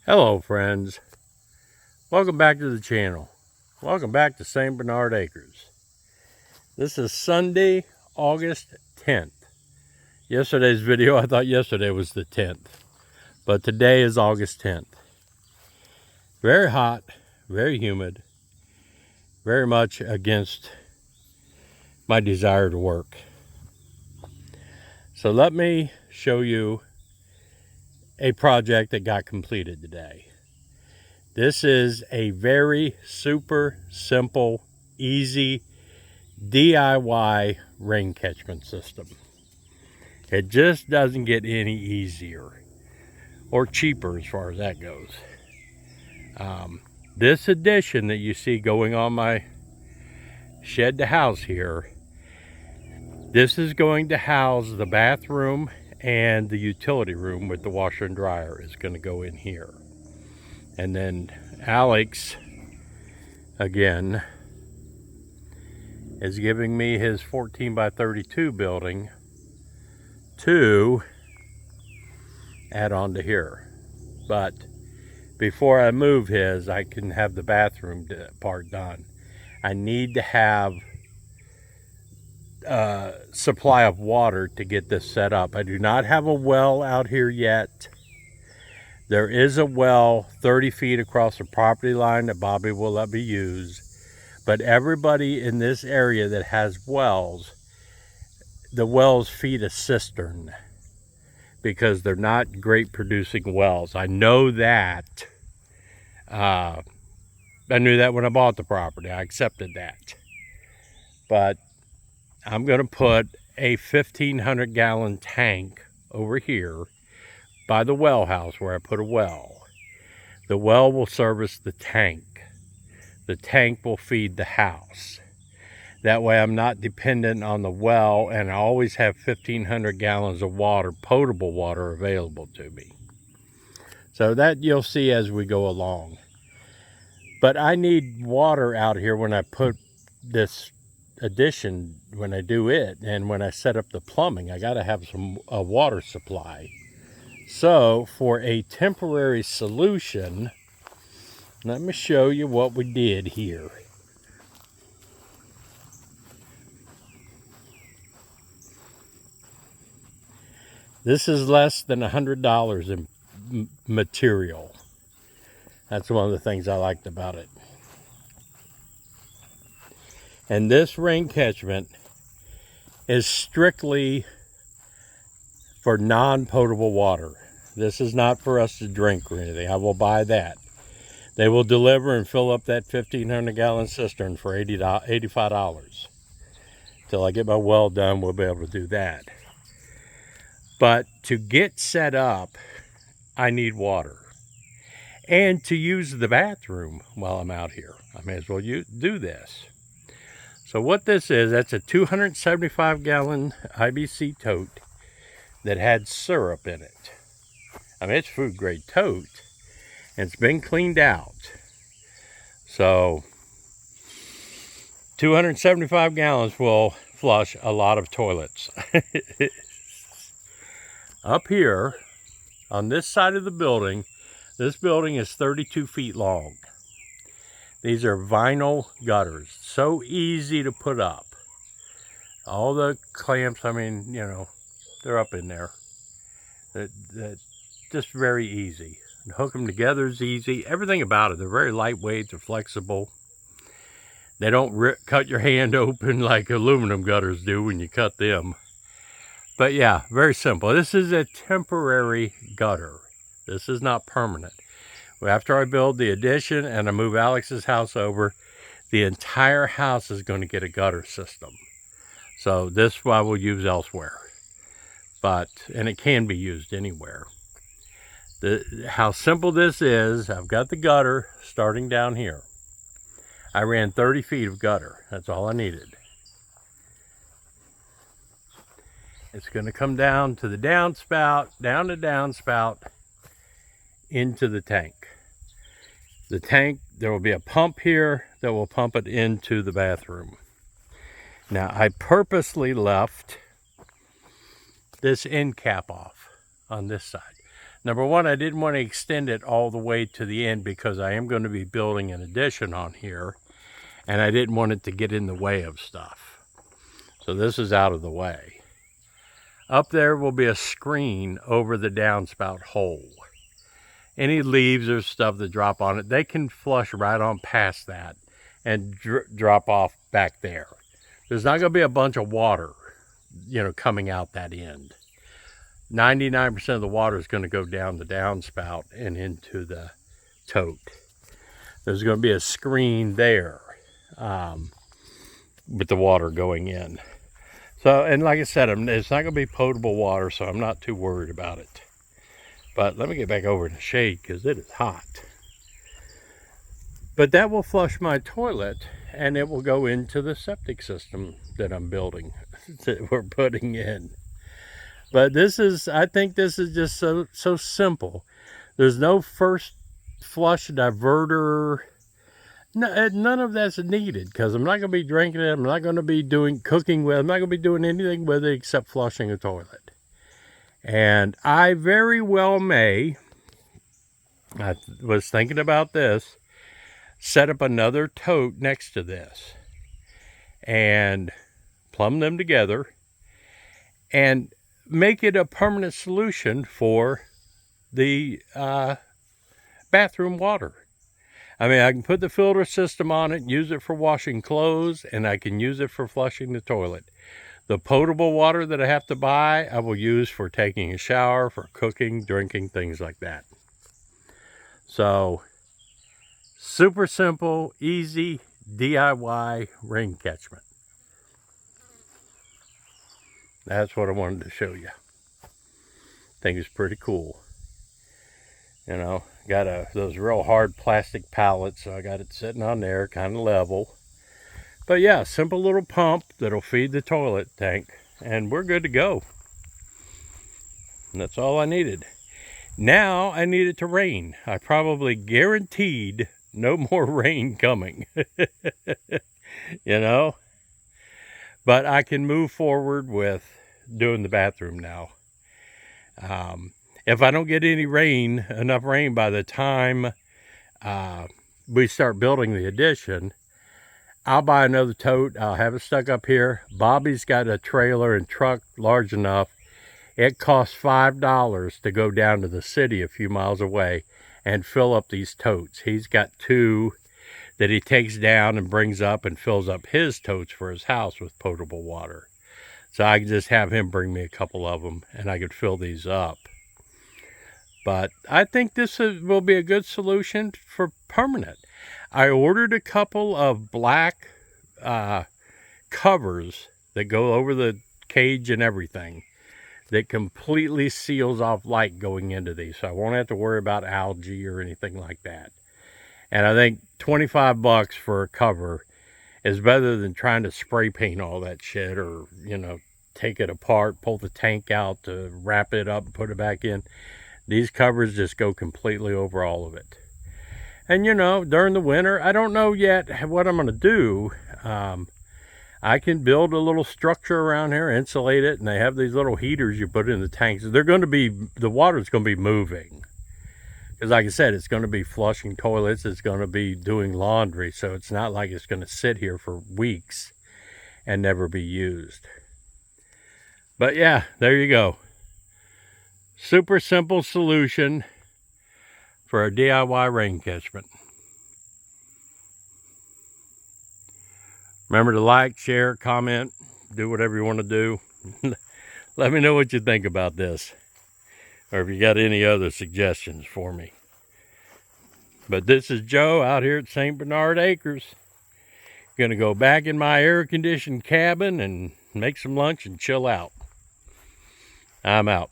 Hello friends, welcome back to the channel. Welcome back to St. Bernard Acres. This is Sunday, August 10th. Yesterday's video, I thought yesterday was the 10th, but today is August 10th. Very hot, very humid, very much against my desire to work. So let me show you a project that got completed today. This is a very super simple, easy DIY rain catchment system. It just doesn't get any easier or cheaper as far as that goes. This addition that you see going on my shed to house here, this is going to house the bathroom and the utility room with the washer and dryer is going to go in here. And then Alex, again, is giving me his 14 by 32 building to add on to here. But before I move his, I can have the bathroom part done. I need to have a supply of water to get this set up. I do not have a well out here yet. There is a well 30 feet across the property line that Bobby will let me use. But everybody in this area that has wells, the wells feed a cistern because they're not great producing wells. I know that. I knew that when I bought the property. I accepted that. But I'm going to put a 1,500 gallon tank over here by the well house where I put a well. The well will service the tank. The tank will feed the house. That way I'm not dependent on the well, and I always have 1,500 gallons of water, potable water, available to me. So that you'll see as we go along. But I need water out here when I put this addition, when I do it, and when I set up the plumbing, I got to have a water supply. So for a temporary solution, let me show you what we did here. This is less than $100 in material. That's one of the things I liked about it. And this rain catchment is strictly for non-potable water. This is not for us to drink or anything. I will buy that. They will deliver and fill up that 1,500 gallon cistern for $85. Till I get my well done, we'll be able to do that. But to get set up, I need water. And to use the bathroom while I'm out here, I may as well do this. So what this is, that's a 275 gallon IBC tote that had syrup in it. I mean, it's food grade tote, and it's been cleaned out. So 275 gallons will flush a lot of toilets. Up here on this side of the building, this building is 32 feet long. These are vinyl gutters, so easy to put up. All the clamps, I mean, you know, they're up in there. That just very easy. And hook them together is easy. Everything about it, they're very lightweight, they're flexible. They don't cut your hand open like aluminum gutters do when you cut them. But yeah, very simple. This is a temporary gutter. This is not permanent. After I build the addition and I move Alex's house over, the entire house is going to get a gutter system. So this I will use elsewhere. And it can be used anywhere. How simple this is, I've got the gutter starting down here. I ran 30 feet of gutter. That's all I needed. It's going to come down to the downspout, down the downspout, into the tank. The tank, there will be a pump here that will pump it into the bathroom. Now, I purposely left this end cap off on this side. Number one, I didn't want to extend it all the way to the end because I am going to be building an addition on here, and I didn't want it to get in the way of stuff. So this is out of the way. Up there will be a screen over the downspout hole. Any leaves or stuff that drop on it, they can flush right on past that and drop off back there. There's not going to be a bunch of water, coming out that end. 99% of the water is going to go down the downspout and into the tote. There's going to be a screen there with the water going in. So, and like I said, it's not going to be potable water, so I'm not too worried about it. But let me get back over in the shade because it is hot. But that will flush my toilet, and it will go into the septic system that I'm building, that we're putting in. But I think this is just so simple. There's no first flush diverter. No, none of that's needed because I'm not going to be drinking it. I'm not going to be cooking with it. I'm not going to be doing anything with it except flushing a toilet. And I very well may, I was thinking about this, set up another tote next to this and plumb them together and make it a permanent solution for the bathroom water. I mean, I can put the filter system on it, use it for washing clothes, and I can use it for flushing the toilet. The potable water that I have to buy, I will use for taking a shower, for cooking, drinking, things like that. So, super simple, easy, DIY rain catchment. That's what I wanted to show you. I think it's pretty cool. Got those real hard plastic pallets, so I got it sitting on there, kind of level. But yeah, simple little pump that'll feed the toilet tank, and we're good to go. And that's all I needed. Now I need it to rain. I probably guaranteed no more rain coming. But I can move forward with doing the bathroom now. If I don't get enough rain by the time we start building the addition, I'll buy another tote. I'll have it stuck up here. Bobby's got a trailer and truck large enough. It costs $5 to go down to the city a few miles away and fill up these totes. He's got 2 that he takes down and brings up and fills up his totes for his house with potable water. So I can just have him bring me a couple of them and I could fill these up. But I think this will be a good solution for permanent. I ordered a couple of black covers that go over the cage and everything that completely seals off light going into these. So I won't have to worry about algae or anything like that. And I think $25 for a cover is better than trying to spray paint all that shit or, take it apart, pull the tank out to wrap it up and put it back in. These covers just go completely over all of it. And during the winter, I don't know yet what I'm going to do. I can build a little structure around here, insulate it, and they have these little heaters you put in the tanks. The water's going to be moving. Because like I said, it's going to be flushing toilets, it's going to be doing laundry, so it's not like it's going to sit here for weeks and never be used. But yeah, there you go. Super simple solution for a DIY rain catchment. Remember to like, share, comment, do whatever you want to do. Let me know what you think about this, or if you got any other suggestions for me. But this is Joe out here at St. Bernard Acres. Gonna go back in my air-conditioned cabin and make some lunch and chill out. I'm out.